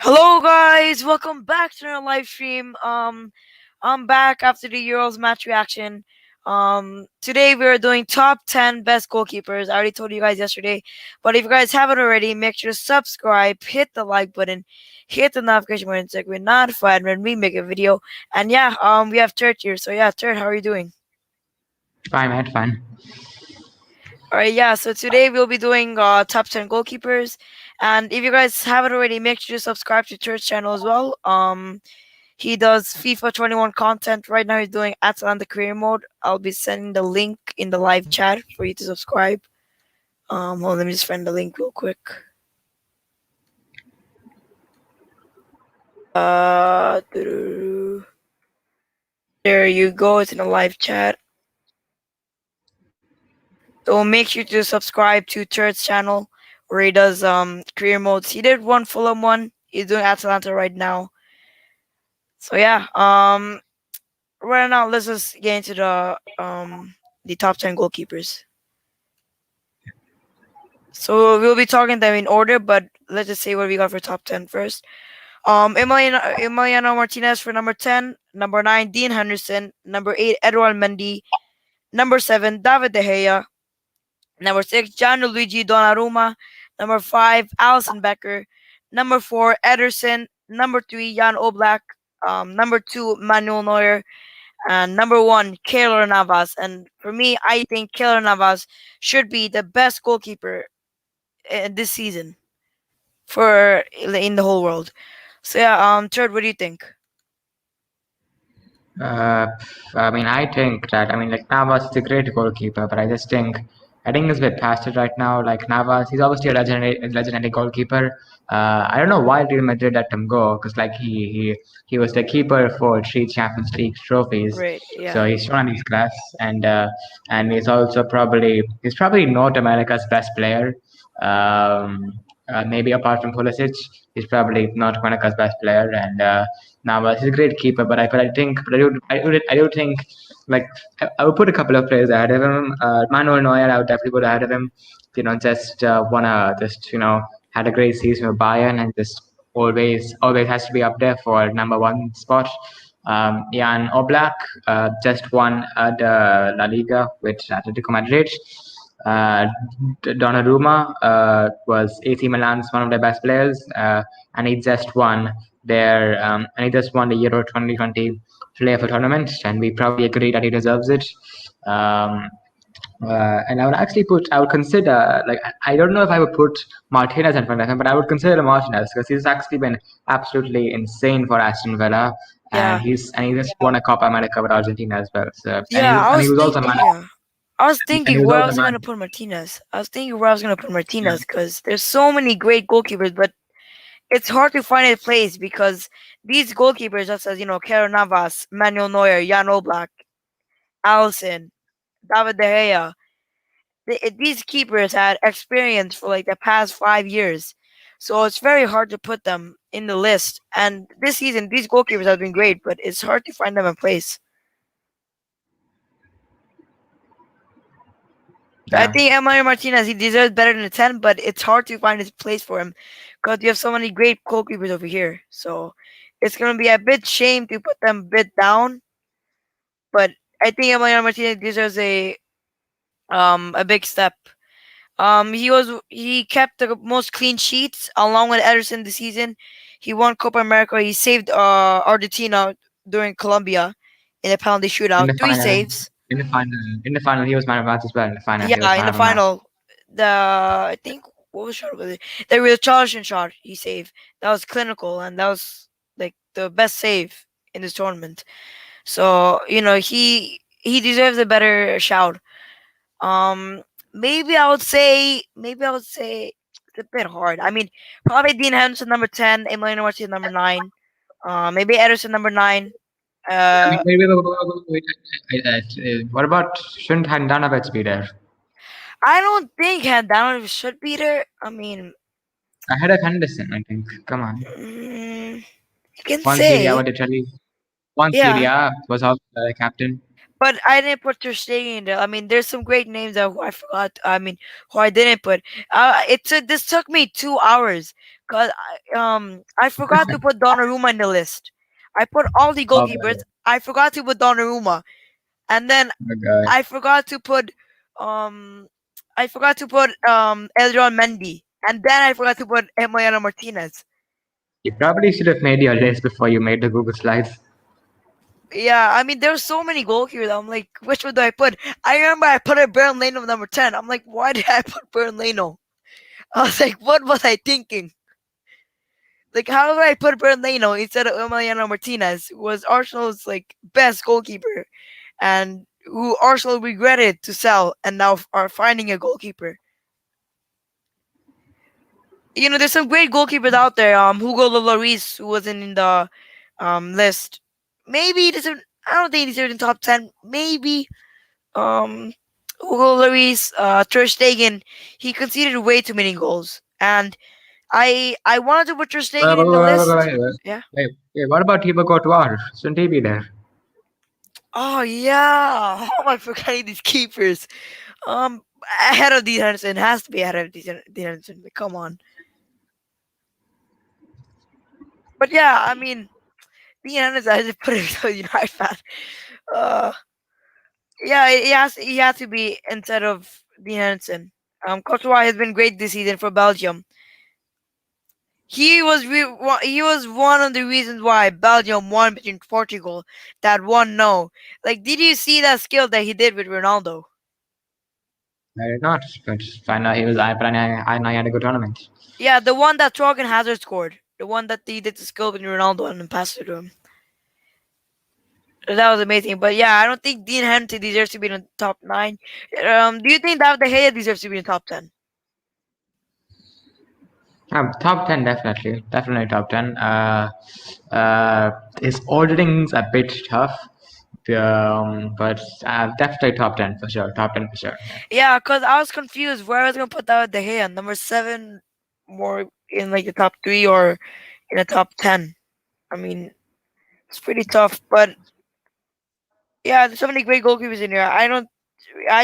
Hello guys, welcome back to our live stream. I'm back after the Euros match reaction. Today we're doing top 10 best goalkeepers. I already told you guys yesterday, but if you guys haven't already, make sure to subscribe, hit the like button, hit the notification button so we're notified when we make a video. And yeah, we have Turt here. So yeah, Turt, how are you doing? Fine, mate, fine. Alright, yeah, so today we'll be doing top 10 goalkeepers. And if you guys haven't already, make sure to subscribe to Turt's channel as well. He does FIFA 21 content. Right now he's doing Atalanta career mode. I'll be sending the link in the live chat for you to subscribe. Hold on, let me just find the link real quick. There you go, it's in the live chat. So make sure to subscribe to Turt's channel where he does career modes. He did one Fulham one. He's doing Atalanta right now. So yeah, right now let's just get into the top 10 goalkeepers. So we'll be talking them in order, but let's just say what we got for top 10 first. Emiliano Martinez for number 10, number 9 Dean Henderson, number 8 Edouard Mendy, number 7 David De Gea, number 6 Gianluigi Donnarumma, number 5 Alisson Becker, number 4 Ederson, number 3 Jan Oblak, number 2 Manuel Neuer, and number 1 Keylor Navas. And for me, I think Keylor Navas should be the best goalkeeper this season for in the whole world. So yeah, Third, what do you think? Uh, I think that like Navas is a great goalkeeper, but I think he's a bit past it right now. Like Navas, he's obviously a legendary goalkeeper. I don't know why Real Madrid let him go because he was the keeper for 3 Champions League trophies, Right, so yeah. he's shown his class, and he's probably North America's best player. Um, Maybe apart from Pulisic, he's probably North America's best player, and Navas is a great keeper. I do think like I would put a couple of players ahead of him. Manuel Neuer, I would definitely put ahead of him. Just wanna just had a great season with Bayern and just always has to be up there for number one spot. Jan Oblak just won the La Liga with Atletico Madrid. Uh, Donnarumma was AC Milan's one of their best players, and he just won the Euro 2020 Player for Tournament, and we probably agree that he deserves it. Um, and I would consider, like, I don't know if I would put Martinez in front of him, but I would consider Martinez because he's actually been absolutely insane for Aston Villa, Yeah. and he just won a Copa America with Argentina as well. So, Yeah, and he was also man, I was and he thinking was where I also was man. gonna put Martinez. I was thinking where I was gonna put Yeah. Martinez because there's so many great goalkeepers, but it's hard to find a place because these goalkeepers, such as Keylor Navas, Manuel Neuer, Jan Oblak, Alisson, David De Gea, these keepers had experience for like the past 5 years, so it's very hard to put them in the list. And this season, these goalkeepers have been great, but it's hard to find them in place. I Yeah. think Emiliano Martinez, he deserves better than a 10, but it's hard to find his place for him because you have so many great goalkeepers over here. So it's gonna be a bit shame to put them a bit down, but I think Emiliano Martinez deserves a big step. He kept the most clean sheets along with Ederson this season. He won Copa America. He saved Argentina during Colombia in a penalty In shootout. the 3 saves. in the final, he was man of the match as well. In the final, he was Yeah, in man the of the match. final, I think what was shot was it? The real Charleston shot he saved. That was clinical, and that was like the best save in this tournament. So he deserves a better shout. Um, maybe I would say it's a bit hard. I mean, probably Dean Henderson number 10, Emiliano Martinez number 9. Maybe Ederson number 9. I Uh, mean, what about shouldn't Handanovic be there I don't think Handanovic should be there. I mean, ahead of Henderson? I think. Come on, you can one Serie A say, won Italy. One Serie yeah, A was also the captain. but I didn't put Ter Stegen in there. I mean, there's some great names that who I forgot. I mean, who I didn't put. This took me 2 hours Cause I forgot to put Donnarumma in the list. I put all the Oh, goalkeepers. I forgot to put Donnarumma, and then my God. I forgot to put um Edouard Mendy, and then I forgot to put Emiliano Martinez. You probably should have made your list before you made the Google Slides. Yeah, I mean there's so many goalkeepers. I'm like, which one do I put? I remember I put a Bern Leno number 10. I'm like, why did I put Bern Leno? I was like, what was I thinking? Like, how did I put Bern Leno instead of Emiliano Martinez, who was Arsenal's like best goalkeeper, and who Arsenal regretted to sell, and now are finding a goalkeeper. There's some great goalkeepers out there. Hugo Lloris, who wasn't in the list. Maybe he deserved. I don't think he deserved in top 10. Maybe Hugo Lloris, Ter Stegen. He conceded way too many goals, and I wanted to put Ter Wait, Stegen wait, in the wait, list. wait, wait. Yeah. Wait, what about Thibaut Courtois? Shouldn't he be there? Oh yeah. How am I forgetting these keepers? Um, Ahead of Dean Henderson, has to be ahead of Dean Henderson. Like, come on. But yeah, I mean, Dean Henderson, I just put it as a United fan. Uh, yeah, he has to be instead of Dean Henderson. Courtois has been great this season for Belgium. He was one of the reasons why Belgium won between Portugal. That one no. Like, did you see that skill that he did with Ronaldo? I did not, but fine. He was. I had a good tournament. Yeah, the one that Torgan Hazard scored. The one that he did the skill with Ronaldo and then passed it to him. That was amazing. But yeah, I don't think Dean Henderson deserves to be in the top 9. Do you think David De Gea deserves to be in the top 10? Top 10, definitely, definitely top 10. His ordering's a bit tough, but definitely top 10 for sure. Top 10 for sure. Yeah, because I was confused where I was going to put David De Gea. Number 7, more in like the top 3 or in the top 10. I mean, it's pretty tough. But yeah, there's so many great goalkeepers in here. I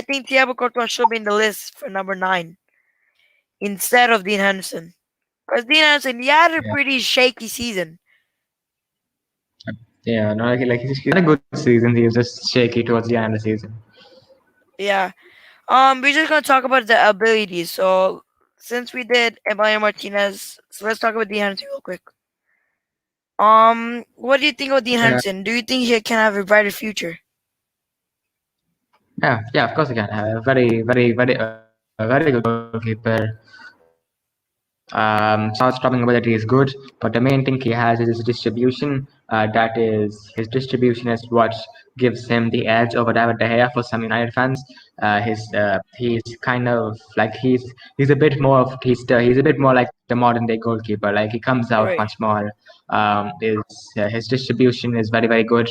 think Thiago Courtois should be in the list for number 9 instead of Dean Henderson. Because Dean Henderson, he had a Yeah, pretty shaky season. yeah. No, he's had a good season. He was just shaky towards the end of the season. Yeah. We're just gonna talk about the abilities. So since we did Emiliano Martinez, so let's talk about Dean Henderson real quick. What do you think of Dean Yeah, Henderson? Do you think he can have a brighter future? yeah. Of course, he can. Very good goalkeeper. Shot stopping ability is good, but the main thing he has is his distribution. That is, his distribution is what gives him the edge over David De Gea for some United fans. He's kind of like he's a bit more of he's a bit more like the modern day goalkeeper. Like he comes out Right. much more. His distribution is very good,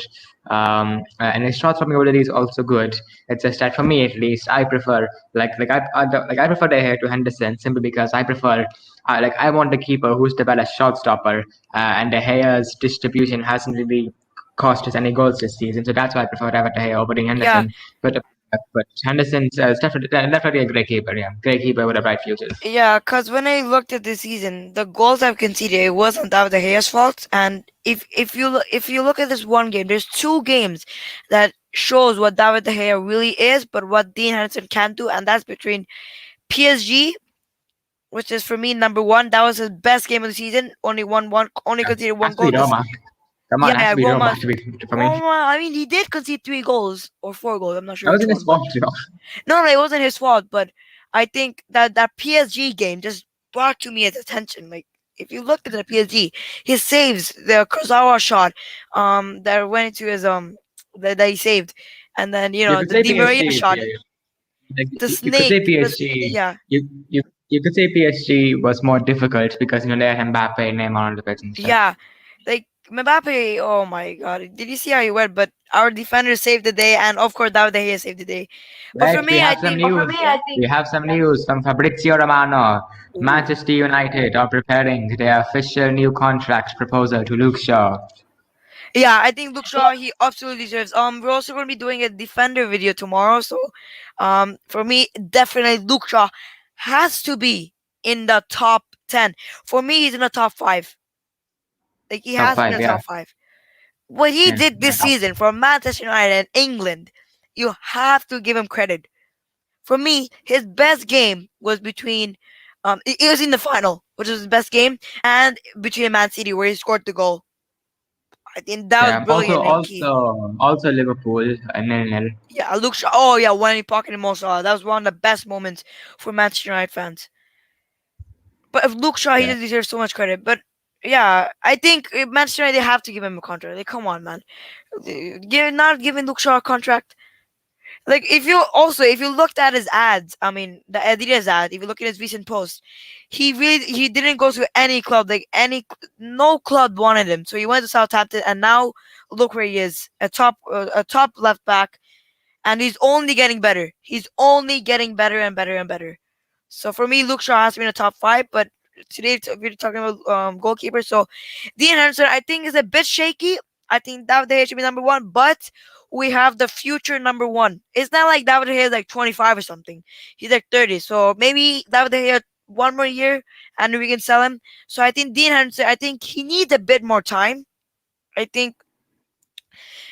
and his shot stopping ability is also good. It's just that for me at least, I prefer I prefer De Gea to Henderson simply because I want a keeper who's the better shot stopper, and De Gea's distribution hasn't really cost us any goals this season, so that's why I prefer David De Gea over Yeah, Henderson. But Henderson's definitely a great keeper. Yeah, great keeper with a bright future. yeah. Cause when I looked at this season, the goals I've conceded, it wasn't David De Gea's fault. And if you look at this one game, there's 2 games that shows what David De Gea really is, but what Dean Henderson can do, and that's between PSG, which is for me number 1. That was his best game of the season. Only Yeah, conceded has one to be goal. Roma. Come on, Yeah, has yeah, to be Roma Roma. to be for me. Roma. I mean, he did concede 3 goals or 4 goals. I'm not sure That was which in his one, but fault, you know. no, it wasn't his fault. But I think that PSG game just brought to me his attention. Like, if you look at the PSG, his saves, the Kurzawa shot, that went into his that he saved, and then You could the say Di Maria PSG. shot, Yeah, like the you could say snake, PSG. yeah, You could say PSG was more difficult because they had Mbappe, Neymar on the pitch and stuff. yeah, like Mbappe. Oh my God, did you see how he went? But our defender saved the day, and of course David De Gea saved the day. But for Right, we me, I have some think, news. yeah. We have some news from Fabrizio Romano. Ooh. Manchester United are preparing their official new contract proposal to Luke Shaw. Yeah, I think Luke Shaw he absolutely deserves. We're also gonna be doing a defender video tomorrow, so for me, definitely Luke Shaw has to be in the top 10. For me, he's in the top 5. Like, he Top has to be in five, the yeah. top 5. What he Yeah, did yeah, this season for Manchester United and England, you have to give him credit. For me, his best game was between, it was in the final, which was his best game, and between Man City where he scored the goal. I think that was yeah. Also, brilliant and key. also, also Liverpool, 0-0. Yeah, Luke Shaw. Oh yeah, when he pocketed Mo Salah, that was one of the best moments for Manchester United fans. But if Luke Shaw, he Yeah. does deserve so much credit. But yeah, I think Manchester United they have to give him a contract. Like, come on, man, not giving Luke Shaw a contract. Like, if you looked at his ads, I mean the Adidas ad, if you look at his recent post, he didn't go to any club. Like, no club wanted him, so he went to Southampton, and now look where he is, a top left back, and he's only getting better. He's only getting better and better and better. So for me, Luke Shaw has to be in the top 5. But today we're talking about goalkeepers. So Dean Henderson, I think, is a bit shaky. I think David De Gea should be number 1, but we have the future number 1. It's not like David De Gea is like 25 or something. He's like 30. So maybe David De Gea one more year and we can sell him. So I think Dean Henderson, I think he needs a bit more time. I think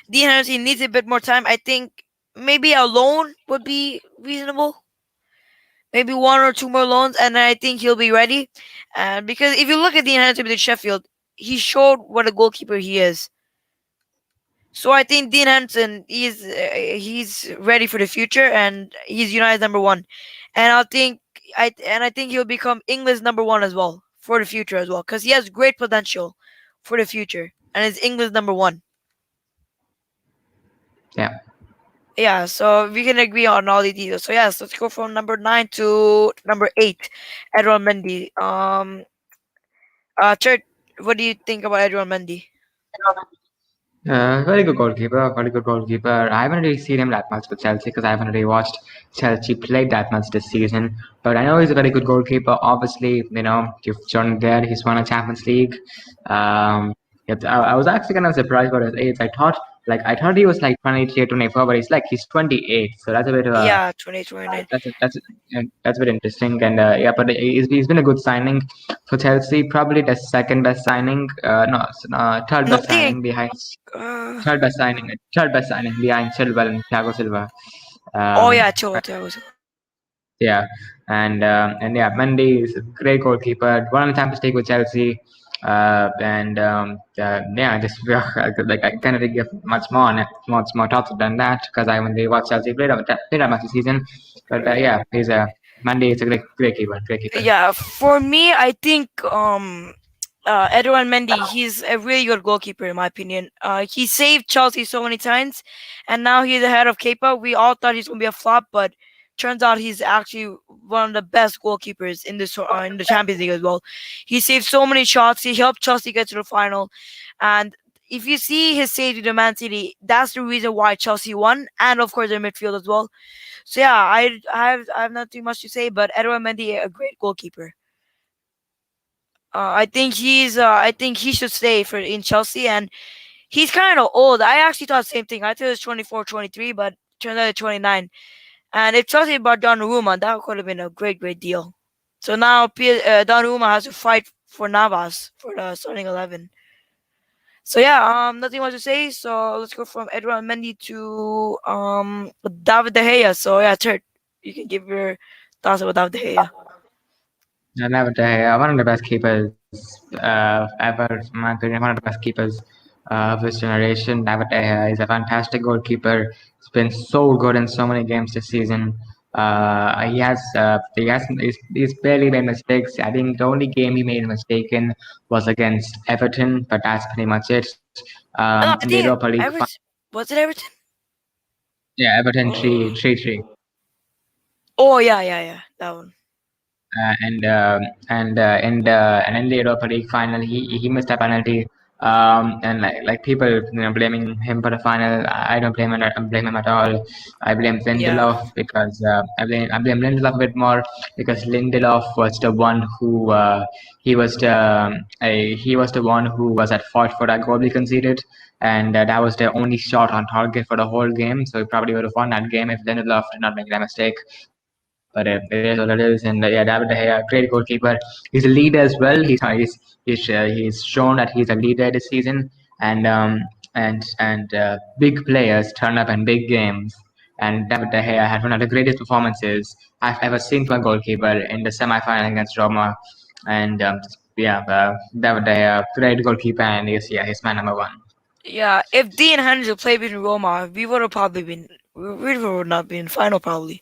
Dean Henderson needs a bit more time. I think maybe a loan would be reasonable. Maybe one or two more loans, and I think he'll be ready. And because if you look at Dean Henderson with Sheffield, he showed what a goalkeeper he is. So I think Dean Henderson he's ready for the future, and he's United's number 1. And I think he'll become England's number 1 as well for the future as well, because he has great potential for the future, and is England's number 1. Yeah. Yeah, so we can agree on all the details. So yes, let's go from number 9 to number 8, Edouard Mendy. Church, what do you think about Edouard Mendy? Very good goalkeeper, very good goalkeeper. I haven't really seen him that much with Chelsea because I haven't really watched Chelsea play that much this season. But I know he's a very good goalkeeper. Obviously, you've shown there he's won a Champions League. I was actually kind of surprised about his age. I thought he was like 23 or 24, but he's 28. So that's a bit of a Yeah, 28, 29. that's a bit interesting. And yeah, but he's been a good signing for Chelsea. Probably the second best signing. No, third No, best I think. signing behind Uh, behind Chilwell and Thiago Silva. oh Um, yeah, Thiago Silva. yeah, and yeah, Mendy is a great goalkeeper. Won the Champions League with Chelsea. Yeah, just like I can't really give much more thoughts than that because I haven't really watched Chelsea play that much this season. But yeah, he's a Mendy is a great keeper, great keeper. Yeah, for me, I think Edouard Mendy, he's a really good goalkeeper in my opinion. He saved Chelsea so many times, and now he's ahead of Kepa. We all thought he's gonna be a flop, but turns out he's actually one of the best goalkeepers in the Champions League as well. He saved so many shots. He helped Chelsea get to the final, and if you see his save to the Man City, that's the reason why Chelsea won, and of course their midfield as well. So yeah, I have not too much to say, but Edouard Mendy, a great goalkeeper. I think he should stay for in Chelsea, and he's kind of old. I actually thought the same thing. I thought it was 24, 23, but turned out it's 29. And if Chelsea bought Donnarumma, that could have been a great deal. So now Donnarumma has to fight for Navas for the starting 11. So yeah, nothing much to say. So let's go from Edouard Mendy to David De Gea. So yeah, Church, you can give your thoughts about David De Gea. And I would say one of the best keepers ever, in my opinion, one of the best keepers of this generation. David De Gea is a fantastic goalkeeper. He's been so good in so many games this season. He's barely made mistakes. I think the only game he made a mistake in was against Everton, but that's pretty much it. No, In I the think Europa League, Everton. Was it Everton? yeah, Everton Oh, 3-3. oh yeah, that one. And in the Europa League final, he missed a penalty. And like people, blaming him for the final. I don't blame him at all. I blame Yeah. Lindelof because I blame Lindelof a bit more because Lindelof was the one who he was the one who was at fault for that goal he conceded, and that was the only shot on target for the whole game. So he probably would have won that game if Lindelof did not make that mistake. But but it is what it is. And yeah, David De Gea, great goalkeeper. He's a leader as well. He's shown that he's a leader this season, and big players turn up in big games. And David De Gea had one of the greatest performances I've ever seen from a goalkeeper in the semi-final against Roma. And yeah, David De Gea, great goalkeeper, and he's my number one. Yeah, if Dean Henderson played in Roma, we would have probably been we would not be in final probably.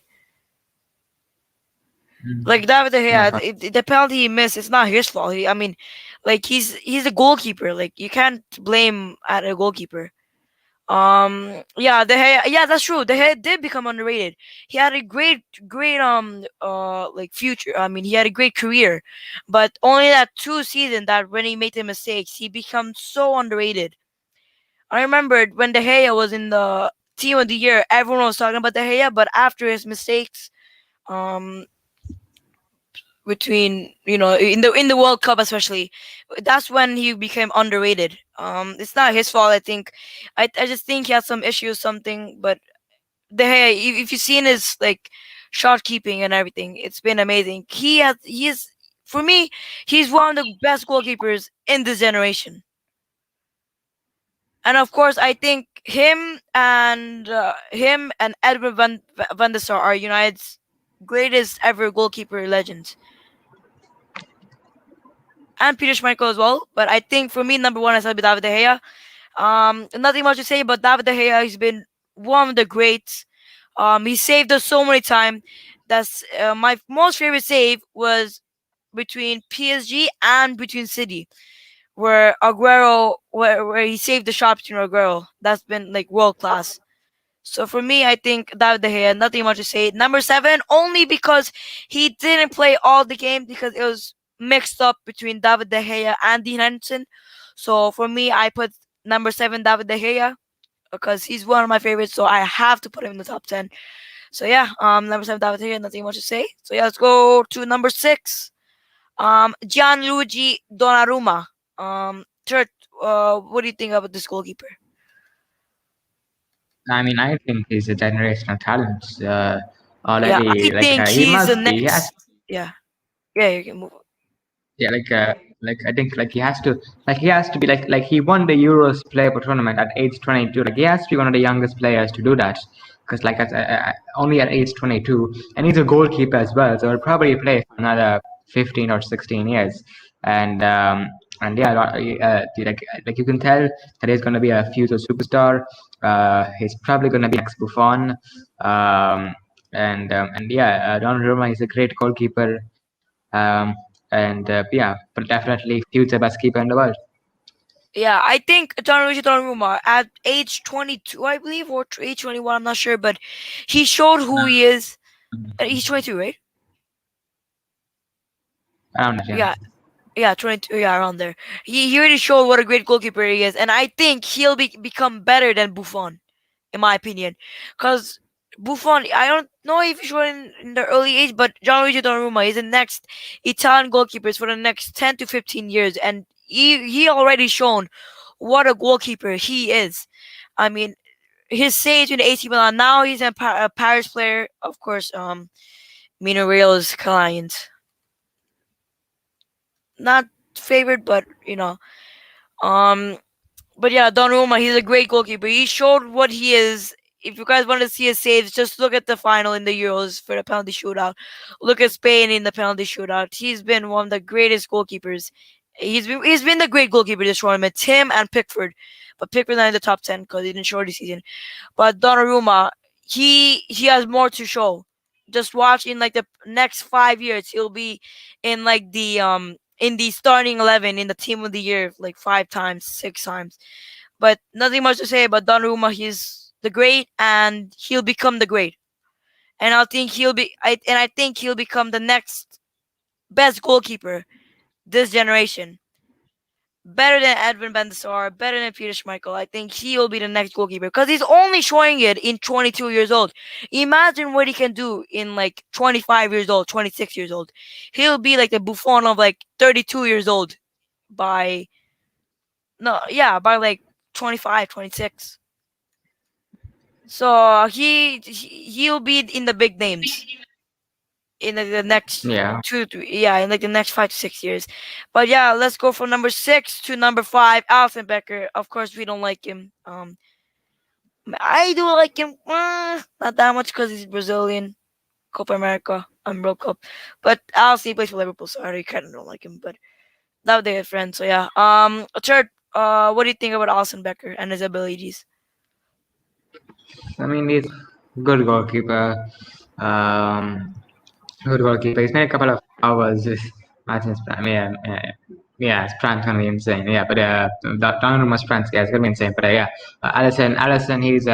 Like David De Yeah, Gea, the penalty he missed, it's not his fault. I mean, like he's a goalkeeper. Like you can't blame at a goalkeeper. Yeah, De Gea, yeah, that's true. De Gea did become underrated. He had a great like future. I mean, he had a great career, but only that 2 seasons that when he made the mistakes, he become so underrated. I remembered when De Gea was in the team of the year, everyone was talking about De Gea, but after his mistakes, um, between in the World Cup especially, that's when he became underrated. It's not his fault. I think, I just think he had some issues, something. But De Gea, if you've seen his like shot keeping and everything, it's been amazing. He is for me, he's one of the best goalkeepers in this generation. And of course, I think him and Edward Van der Sar are United's greatest ever goalkeeper legends, and Peter Schmeichel as well. But I think for me, number one has to be David De Gea. Nothing much to say, but David De Gea has been one of the greats. He saved us so many times. That's my most favorite save was between PSG and between City, where Aguero, where he saved the shot between Aguero. That's been like world class. So for me, I think David De Gea, nothing much to say. Number seven, only because he didn't play all the game because it was mixed up between David De Gea and Dean Henderson. So for me, I put number seven David De Gea because he's one of my favorites. So I have to put him in the top 10. So yeah, number seven David De Gea, nothing much to say. So yeah, let's go to number six. Gianluigi Donnarumma. Church, what do you think about this goalkeeper? I mean, I think he's a generational talent. Yeah, I Already, think he he's the must be. He has, next. Yeah, yeah, you can move on. yeah, I think he has to be he won the Euros Player Tournament at age 22. Like he has to be one of the youngest players to do that, because only at age 22, and he's a goalkeeper as well, so he'll probably play for another 15 or 16 years, and yeah, like you can tell that he's going to be a future superstar. He's probably going to be next Buffon, and yeah, Donnarumma is a great goalkeeper. And yeah, but definitely future best keeper in the world. Yeah, I think Gianluigi Donnarumma at age 22, I believe, or age 21, I'm not sure, but he showed who he is. He's 22, right? Around that, yeah. Yeah, yeah, 22, yeah, around there. He already showed what a great goalkeeper he is, and I think he'll become better than Buffon, in my opinion. Because Buffon, I don't know if he's in the early age, but Gianluigi Donnarumma is the next Italian goalkeepers for the next 10 to 15 years, and he already shown what a goalkeeper he is. I mean, his stage in AC Milan, now he's a Paris player, of course. Mino Raio's client, not favored, but um, but yeah, Donnarumma, he's a great goalkeeper. He showed what he is. If you guys want to see his saves, just look at the final in the Euros for the penalty shootout. Look at Spain in the penalty shootout. He's been one of the greatest goalkeepers. He's been the great goalkeeper this tournament. Him and Pickford, but Pickford not in the top 10 because he didn't show this season. But Donnarumma, he has more to show. Just watch in like the next 5 years, he'll be in like the starting 11 in the team of the year like 5 times, 6 times. But nothing much to say about Donnarumma. He's the great, and he'll become the great. And I think he'll become the next best goalkeeper this generation. Better than Edwin Van der Sar, better than Peter Schmeichel. I think he'll be the next goalkeeper because he's only showing it in 22 years old. Imagine what he can do in like 25 years old, 26 years old. He'll be like the Buffon of like 32 years old by no, yeah, by like 25, 26. So he'll be in the big names. in like the next Yeah. 2 3, yeah, in like the next 5 to 6 years. But yeah, let's go from number 6 to number 5, Alisson Becker. Of course, we don't like him. I do like him, not that much because he's Brazilian, Copa America, World Cup. But Alisson, he plays for Liverpool, so I kind of don't like him. But that would be a friend. So yeah. Third, what do you think about Alisson Becker and his abilities? I mean, he's good goalkeeper. Um, Good goalkeeper. He's made a couple of hours this match in his prime. Yeah, his prime's gonna be insane. Yeah, but Donnarumma's prime, yeah, it's gonna be insane. But Alisson, he's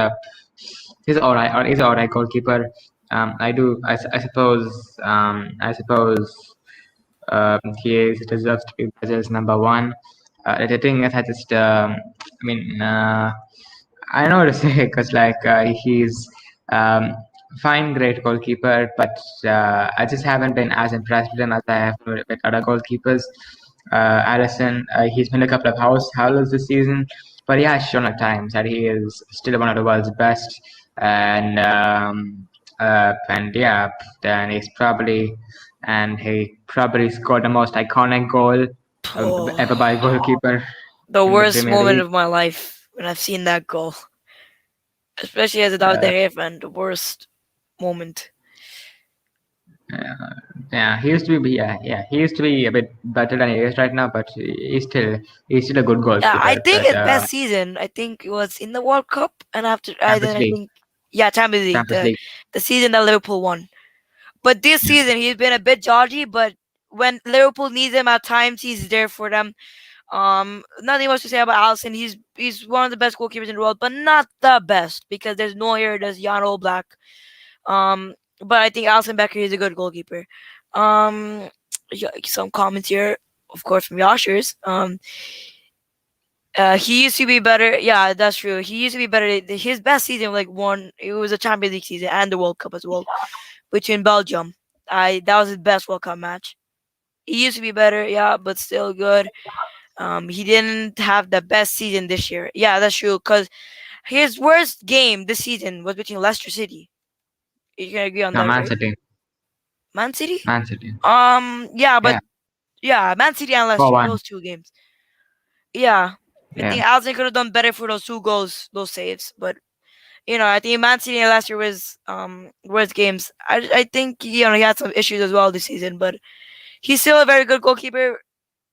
all right. He's all right goalkeeper. I suppose, he deserves to be Brazil's number one. The thing is, I mean, I know what to say because he's um, fine, great goalkeeper, but I just haven't been as impressed with him as I have with other goalkeepers. Alisson, he's made a couple of howlers this season, but he has shown at times that he is still one of the world's best. And yeah, then he probably scored the most iconic goal Oh, ever by a goalkeeper the in the worst Premier moment League. of my life when I've seen that goal, especially as a David De Uh, Gea fan. The worst moment. Uh, yeah, he used to be a bit better than he is right now, but he's still a good Yeah, I goalkeeper. think But his best season, I think it was in the World Cup, and after I Champions then I League, think, yeah, Champions League, Champions the League, the season that Liverpool won. But this yeah, season he's been a bit dodgy. But when Liverpool needs him at times, he's there for them. Nothing much to say about Alisson. He's one of the best goalkeepers in the world, but not the best because there's Neuer, there's Jan Oblak. But I think Alisson Becker is a good goalkeeper. Um, yeah, some comments here, of course, from Yoshers. He used to be better. Yeah, that's true. He used to be better. His best season, like one, it was a Champions League season and the World Cup as well between Belgium. I That was his best World Cup match. He used to be better, yeah, but still good. He didn't have the best season this year. Yeah, that's true. Cause his worst game this season was between Leicester City. You can agree on no, that, Man right? City, Man City. Man City, Yeah, but yeah, yeah, Man City and four Leicester, one, those two games. Yeah, I yeah. think Alisson could have done better for those two goals, those saves. But I think Man City and Leicester was worst games. I think he had some issues as well this season, but he's still a very good goalkeeper.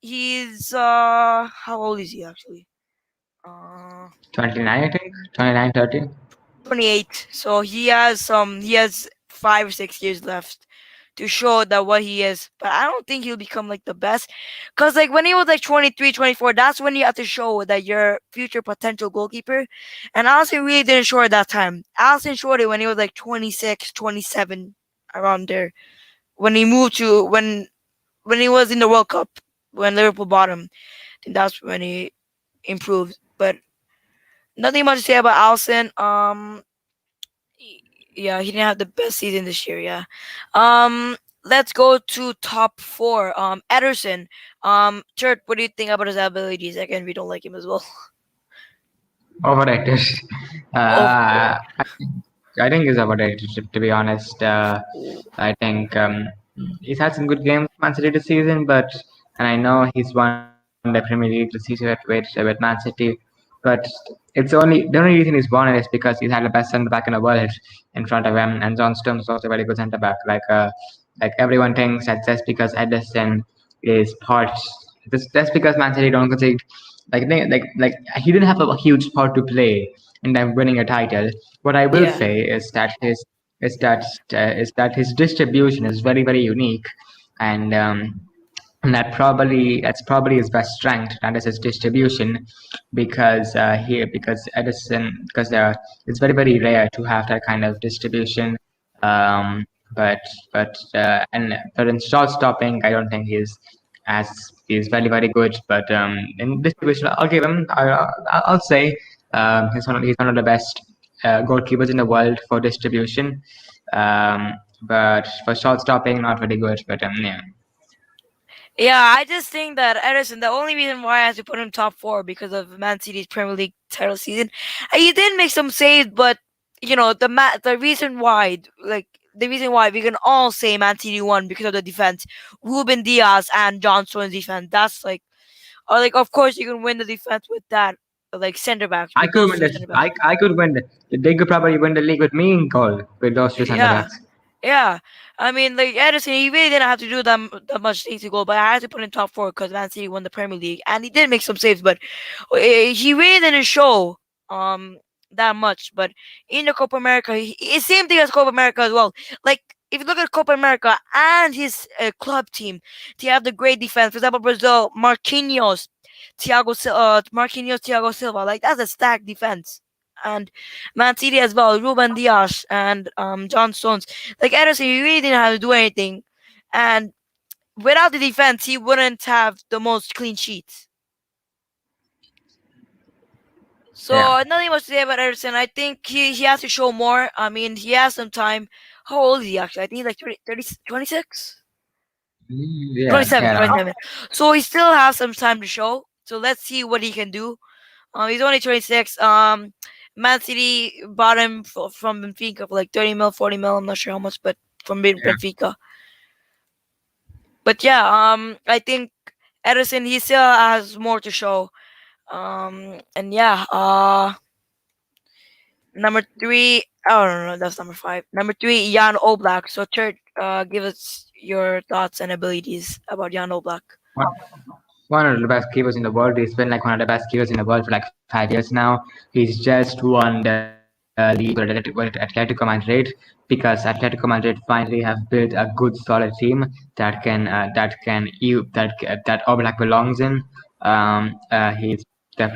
He's how old is he actually? Uh 29, I think, 29, 30. 28. So he has 5 or 6 years left to show that what he is. But I don't think he'll become like the best. Cause like when he was like 23, 24, that's when you have to show that you're future potential goalkeeper. And Allison really didn't show it that time. Allison showed it when he was like 26, 27, around there. When he moved to when he was in the World Cup, when Liverpool bought him. I think that's when he improved. But nothing much to say about Allison. Yeah, he didn't have the best season this year. Yeah. Let's go to top four. Ederson. Church, what do you think about his abilities? Again, we don't like him as well. Overrated. Oh, I think he's overrated, to be honest. I think he's had some good games for Man City this season, and I know he's won the Premier League this season with Man City, but the only reason he's won it is because he's had the best centre back in the world in front of him, and John Stones was also a very good centre back. Like everyone thinks that just because Ederson is part, just because Man City don't concede, he didn't have a huge part to play in them winning a title. What I will yeah. say is that his distribution is very very unique, and that's probably his best strength. That is his distribution, because it's very very rare to have that kind of distribution. Um, but but in shot stopping, I don't think as he's very very good. But in distribution, I'll give him. I'll say he's one of the best goalkeepers in the world for distribution. Um, but for shot stopping, not very good. But yeah. Yeah, I just think that Ederson, the only reason why I have to put him top four because of Man City's Premier League title season, he did make some saves, but the reason why, like the reason why we can all say Man City won because of the defense. Ruben Diaz and John Stones defense. That's like, or like, of course you can win the defense with that, like center backs, I with could those win two this. center backs. I could win. They could probably win the league with me in goal with those two centre Yeah, backs. yeah. I mean, like Ederson, he really didn't have to do that much things to go, but I had to put in top four because Man City won the Premier League, and he did make some saves, but he really didn't show um that much. But in the Copa America, it's same thing as Copa America as well. Like if you look at Copa America and his club team, they have the great defense. For example, Brazil, Marquinhos, Thiago Silva. Like that's a stacked defense. And Man City as well, Ruben Dias and John Stones. Like Ederson, he really didn't have to do anything, and without the defense, he wouldn't have the most clean sheets. Yeah. So nothing much to say about Ederson. I think he has to show more. I mean, he has some time. How old is he actually? I think he's like 26, Yeah. 27, Yeah. No. 27. So he still has some time to show. So let's see what he can do. He's only 26. Man City bought him from Benfica for like 30 mil, 40 mil. I'm not sure how much, but from Benfica. But yeah, I think Edison, he still has more to show. And yeah, number three. Oh no, that's number five. Number three, Jan Oblak. So, Church, give us your thoughts and abilities about Jan Oblak. One one of the best keepers in the world. He's been like one of the best keepers in the world for like 5 years now. He's just won the league with Atletico Madrid because Atletico Madrid finally have built a good solid team that Oblak belongs in. He's been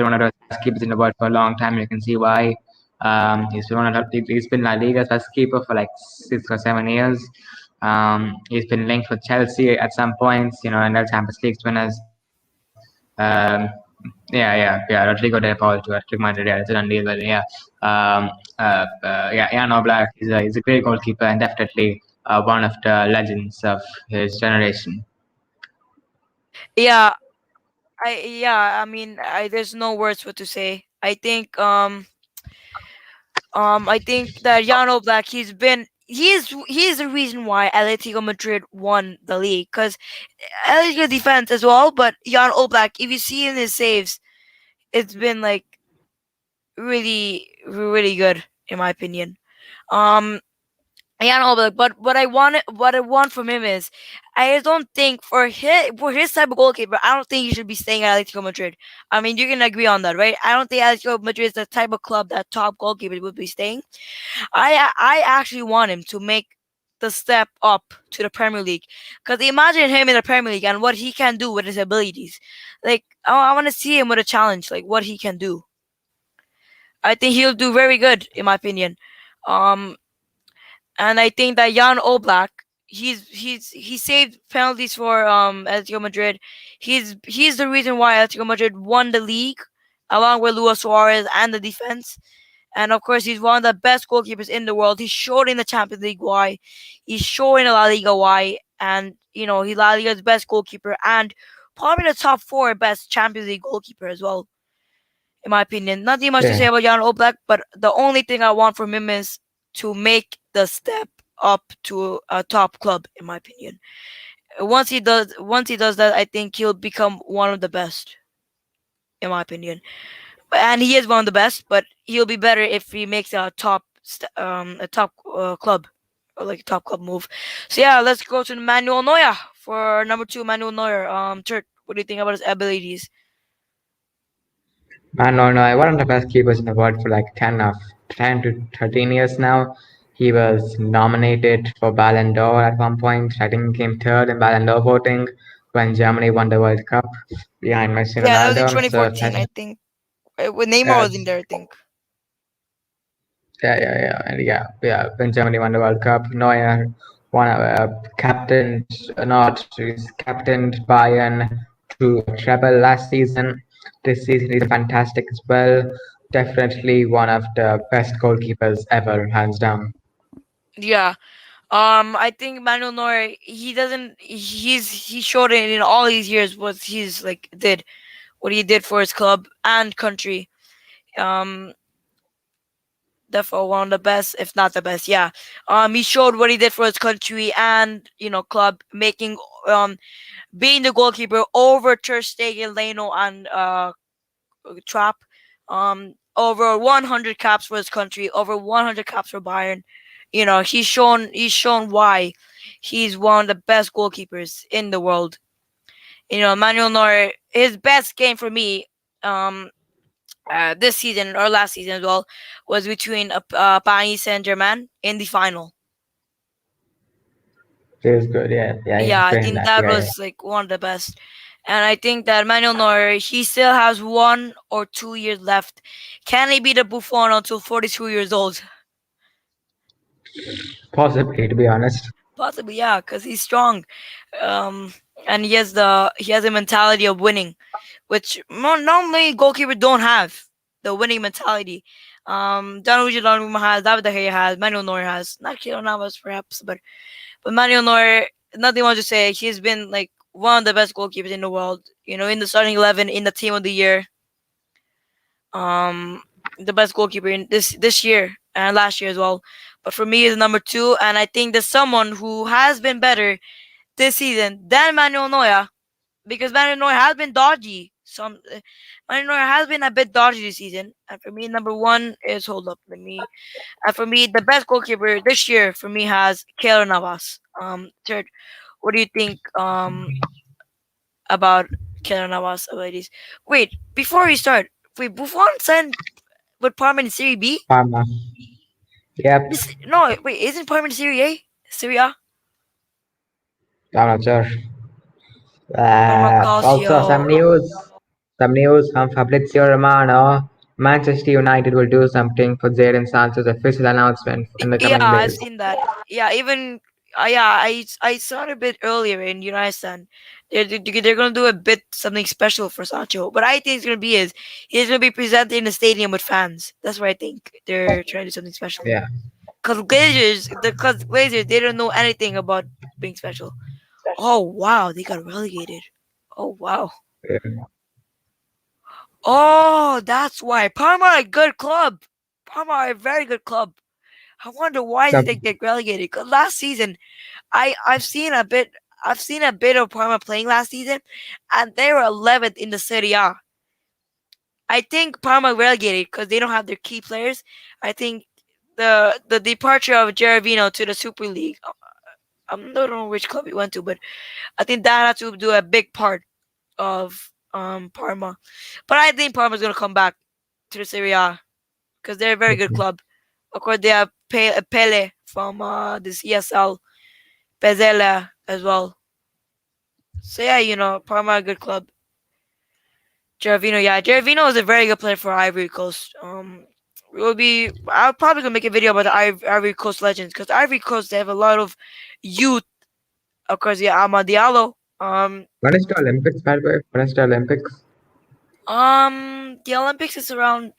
one of the best keepers in the world for a long time. You can see why. He's been La Liga's best keeper for like 6 or 7 years. He's been linked with Chelsea at some points, and the Champions League winners. Yeah. Rodrigo De Paul to Atletico Madrid. Yeah, it's a done deal. But yeah, Jan Oblak he's a great goalkeeper and definitely one of the legends of his generation. Yeah, I mean, there's no words what to say. I think that Jan Oblak, he's the reason why Atletico Madrid won the league, because Atletico defense as well, but Jan Oblak, if you see in his saves, it's been like really really good in my opinion. Um, Jan Oblak, but what I want from him is, I don't think for his type of goalkeeper, I don't think he should be staying at Atletico Madrid. I mean, you can agree on that, right? I don't think Atletico Madrid is the type of club that top goalkeepers would be staying. I actually want him to make the step up to the Premier League. Cause imagine him in the Premier League and what he can do with his abilities. Like I want to see him with a challenge, like what he can do. I think he'll do very good, in my opinion. Um, and I think that Jan Oblak, he saved penalties for Atletico Madrid. He's the reason why Atletico Madrid won the league, along with Luis Suarez and the defense. And of course, he's one of the best goalkeepers in the world. He showed in the Champions League why. He showed in the La Liga why. And, he's La Liga's best goalkeeper and probably the top four best Champions League goalkeeper as well, in my opinion. Nothing much to Yeah. say about Jan Oblak, but the only thing I want from him is to make the step up to a top club, in my opinion. Once he does that, I think he'll become one of the best, in my opinion. And he is one of the best, but he'll be better if he makes a top club, or like a top club move. So yeah, let's go to Manuel Neuer for number two. Manuel Neuer. Church, what do you think about his abilities? Man, no, one of the best keepers in the world for like 10 to 13 years now. He was nominated for Ballon d'Or at one point. I think he came third in Ballon d'Or voting when Germany won the World Cup behind Messi and Yeah, that was in Ronaldo. So 2014, I think. When Neymar uh, was in there, I think. yeah. When Germany won the World Cup, Neuer he's captained Bayern to a treble last season. This season he's fantastic as well. Definitely one of the best goalkeepers ever, hands down. Yeah. I think Manuel Neuer, he showed it in all these years what he did for his club and country. Um, Definitely one of the best, if not the best. Yeah. He showed what he did for his country and club, making being the goalkeeper over Ter Stegen, Leno, and Trapp. Over 100 caps for his country, over 100 caps for Bayern. He's shown why he's one of the best goalkeepers in the world. Manuel Neuer, his best game for me, um, this season or last season as well, was between Paris Saint Germain in the final. It was good. Yeah, yeah, I Yeah, I explained think that. that Yeah, yeah. was like one of the best. And I think that Manuel Neuer, he still has 1 or 2 years left. Can he be the Buffon until 42 years old? Possibly, to be honest. Possibly, yeah, because he's strong, um, and he has a mentality of winning, which normally goalkeepers don't have the winning mentality. Gianluigi Donnarumma has, David De Gea has, Manuel Neuer has, not Keylor Navas perhaps, but Manuel Neuer, nothing much to say. He's been like one of the best goalkeepers in the world. In the starting 11, in the team of the year, um, the best goalkeeper in this year and last year as well. But for me, is number two, and I think there's someone who has been better this season than Manuel Neuer, because Manuel Neuer has been dodgy. Manuel Neuer has been a bit dodgy this season, and for me, number one is, hold up, let me. And for me, the best goalkeeper this year for me has Keylor Navas. Third, what do you think about Keylor Navas abilities? Wait, before we start, wait, Buffon signed with Parma in Serie B? Parma. Yep. No, wait, isn't Parma in Serie A? Serie A? I'm not sure. Parma Also, some Calcio. news. Some news from Fabrizio Romano. Manchester United will do something for Jadon Sancho's official announcement in the Yeah, coming I've days. seen that. Yeah, even yeah, I saw it a bit earlier in United. They're gonna do a bit something special for Sancho. But I think it's gonna be is he's gonna be presented in the stadium with fans. That's what I think they're trying to do something special. Yeah. Cause Glazers, they don't know anything about being special. Oh wow, they got relegated. Oh wow. Yeah. Oh, that's why Parma are a good club. Parma are a very good club. I wonder why did they The, get relegated? Cause last season I've seen a bit of Parma playing last season, and they were 11th in the Serie A. I think Parma relegated because they don't have their key players. I think the departure of Gervino to the Super League. I don't know which club he went to, but I think that had to do a big part of Parma. But I think Parma's gonna come back to the Serie A because they're a very good club. Of course, they have Pele from this ESL, Pezela as well. So yeah, Parma a good club. Gervino, yeah, Gervino is a very good player for Ivory Coast. I'll probably gonna make a video about the Ivory Coast legends because Ivory Coast they have a lot of youth. Of course, yeah, Amad Diallo. when is the Olympics, by the way? When is the Olympics? The Olympics is around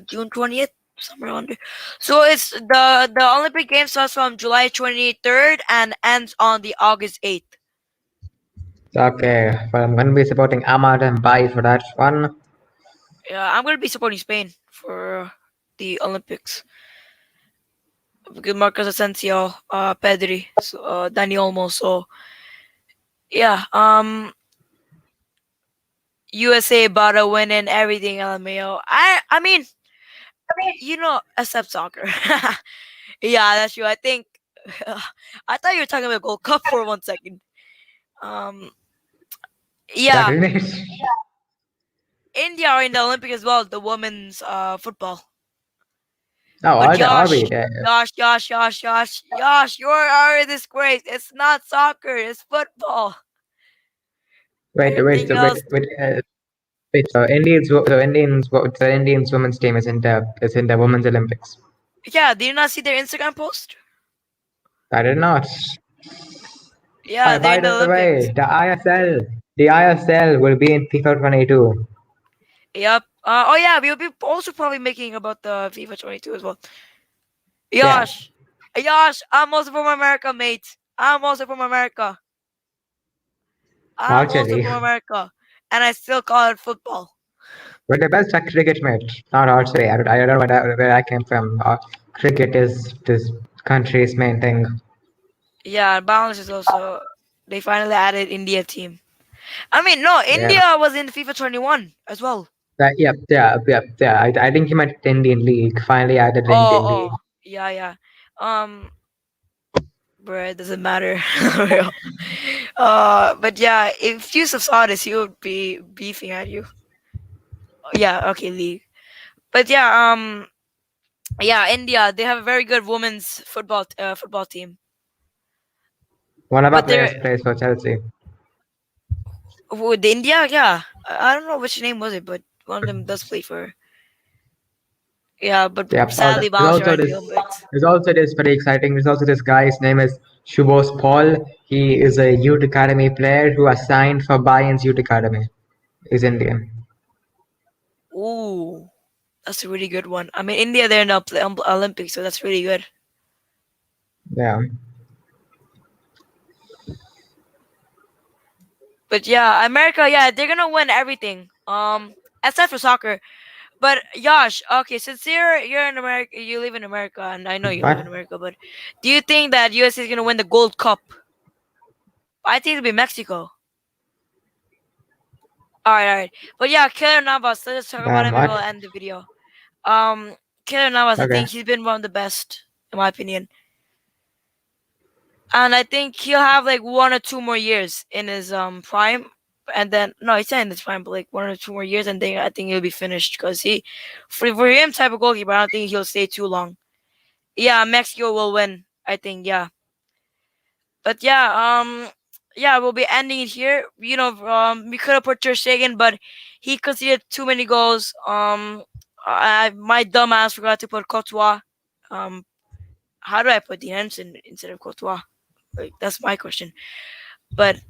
June 20th, somewhere around there. So it's the Olympic Games starts from July 23rd and ends on the August 8th. Okay, well, I'm going to be supporting Ahmad and Bai for that one. Yeah, I'm gonna be supporting Spain for the Olympics. Because Marcos Asensio, Pedri, so, Dani Olmo. So yeah, USA about to win and everything, LMAO. I mean, except soccer. Yeah, that's true. I think I thought you were talking about Gold Cup for 1 second. Um, yeah, Congratulations. India are in the Olympic as well. The women's football. Oh, But are we there? Josh, you are a disgrace. It's not soccer. It's football. Wait, wait, Everything so wait, else. wait, wait. So Indians women's team is in the women's Olympics. Yeah, did you not see their Instagram post? I did not. Yeah, they're By in the the way, Olympics. the ISL will be in FIFA 22. Yep. Oh yeah, we'll be also probably making about the FIFA 22 as well. Yeah, Yosh, I'm also from America, mate. I'm also from America. I'm also actually. from America, and I still call it football. We're the best at cricket, mate. Not archery. I don't know where I came from. Cricket is this country's main thing. Yeah, Bangladesh is also. They finally added India team. I mean, no, Yeah. India was in FIFA 21 as well. Yeah. I think he meant Indian League. Finally added the Oh, Indian League. oh, yeah, yeah. Um, bro, it doesn't matter. For real. But yeah, if Yusuf saw this, he would be beefing at you. Yeah, okay, league. But yeah, India. They have a very good women's football team. One of our But they're players plays for Chelsea. with India, yeah. I don't know which name was it, but one of them does play for. Yeah, but Yeah. sadly, There's Bangladesh also are in this. the Olympics. There's also this very exciting. There's also this guy. His name is Shubos Paul. He is a youth academy player who has signed for Bayern's youth academy. He's Indian. Ooh, that's a really good one. I mean, India, they're in the Olympics, so that's really good. Yeah. But yeah, America, yeah, they're gonna win everything. Except for soccer. But Josh, okay, since you're in America, you live in America, and I know you live in What? America. But do you think that USA is gonna win the Gold Cup? I think it'll be Mexico. All right. But yeah, Keylor Navas. Let's talk about him and we'll What? end the video. Um, Keylor Navas, I Okay. think he's been one of the best in my opinion, and I think he'll have like 1 or 2 more years in his prime, and then no, he's not in his prime, but like 1 or 2 more years, and then I think he'll be finished because for him type of goalkeeper, I don't think he'll stay too long. Yeah, Mexico will win. I think yeah, but yeah, we'll be ending it here. We could have put Ter Stegen, but he conceded too many goals. My dumb ass forgot to put Courtois. Um, how do I put Dean Henderson instead of Courtois? Like that's my question. But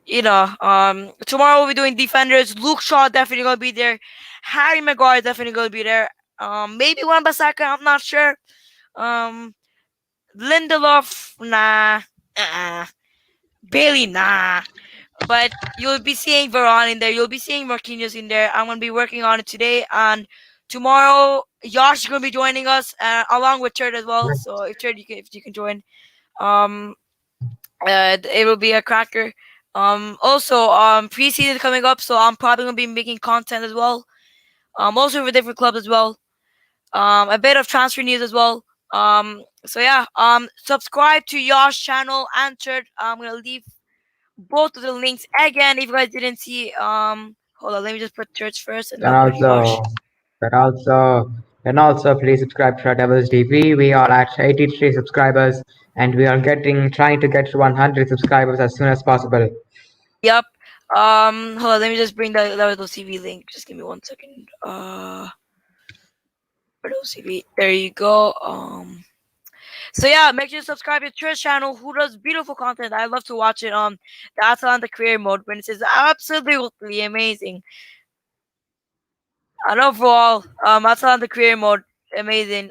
tomorrow we'll be doing defenders. Luke Shaw definitely gonna be there. Harry Maguire definitely gonna be there. Maybe Wan Bissaka, I'm not sure. Um, Lindelof, nah. Bailey, nah. But you'll be seeing Varane in there. You'll be seeing Marquinhos in there. I'm gonna be working on it today, and tomorrow Josh is gonna be joining us along with Cherd as well. So if Cherd, if you can join, um, it will be a cracker. Also, preseason coming up, so I'm probably gonna be making content as well. Also for different clubs as well. A bit of transfer news as well. So yeah. Subscribe to Josh channel and Cherd. I'm gonna leave both of the links again. If you guys didn't see, hold on, let me just put church first, and then And I'll put Yosh. also, and also, and also, please subscribe to our Devils TV. We are at 83 subscribers, and we are trying to get to 100 subscribers as soon as possible. Yep. Hold on, let me just bring the CV link. Just give me 1 second. TV. There you go. So yeah, make sure to subscribe to Trish channel, who does beautiful content. I love to watch it. The Atalanta career mode, when it is absolutely amazing. And overall, Atalanta career mode, amazing.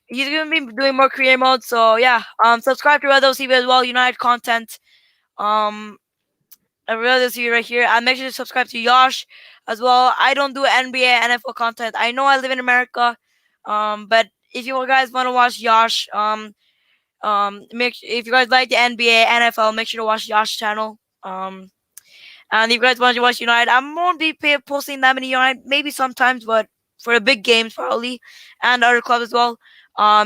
He's gonna be doing more career mode, so yeah. Subscribe to Red TV as well. United content. Um, Red TV right here. And make sure to subscribe to Yosh as well. I don't do NBA, NFL content. I know I live in America, but if you guys want to watch Yosh, if you guys like the NBA, NFL, make sure to watch Yosh channel. And if you guys want to watch United, I won't be posting that many United, maybe sometimes, but for the big games probably, and other clubs as well.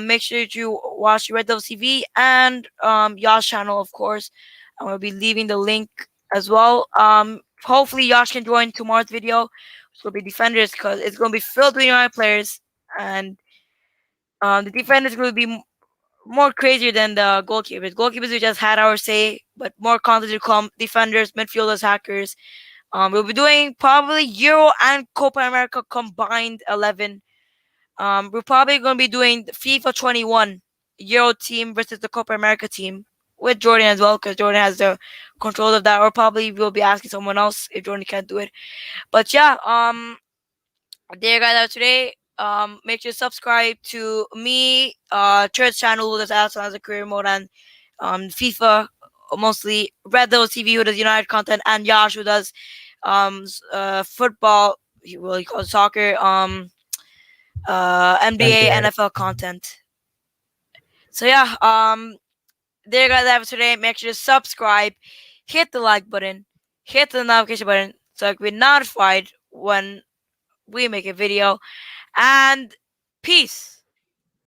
Make sure to watch Red Devil TV and Yash channel, of course. I'm gonna be leaving the link as well. Hopefully Yash can join tomorrow's video, which will be defenders, because it's gonna be filled with United players, and the defenders will be more crazier than the goalkeepers. Goalkeepers we just had our say, but more content to come. Defenders, midfielders, hackers. We'll be doing probably Euro and Copa America combined 11. We're probably going to be doing the FIFA 21 Euro team versus the Copa America team with Jordan as well, because Jordan has the control of that. Or probably we'll be asking someone else if Jordan can't do it. But yeah, there you guys are today. Make sure to subscribe to me, Church channel who does also has a career mode, and FIFA, mostly Red Devil TV who does United content, and Yash who does football Well, you call it soccer, NBA, NBA. NFL content. So yeah, there you guys have it today. Make sure to subscribe, hit the like button, hit the notification button so you can be notified when we make a video. And peace.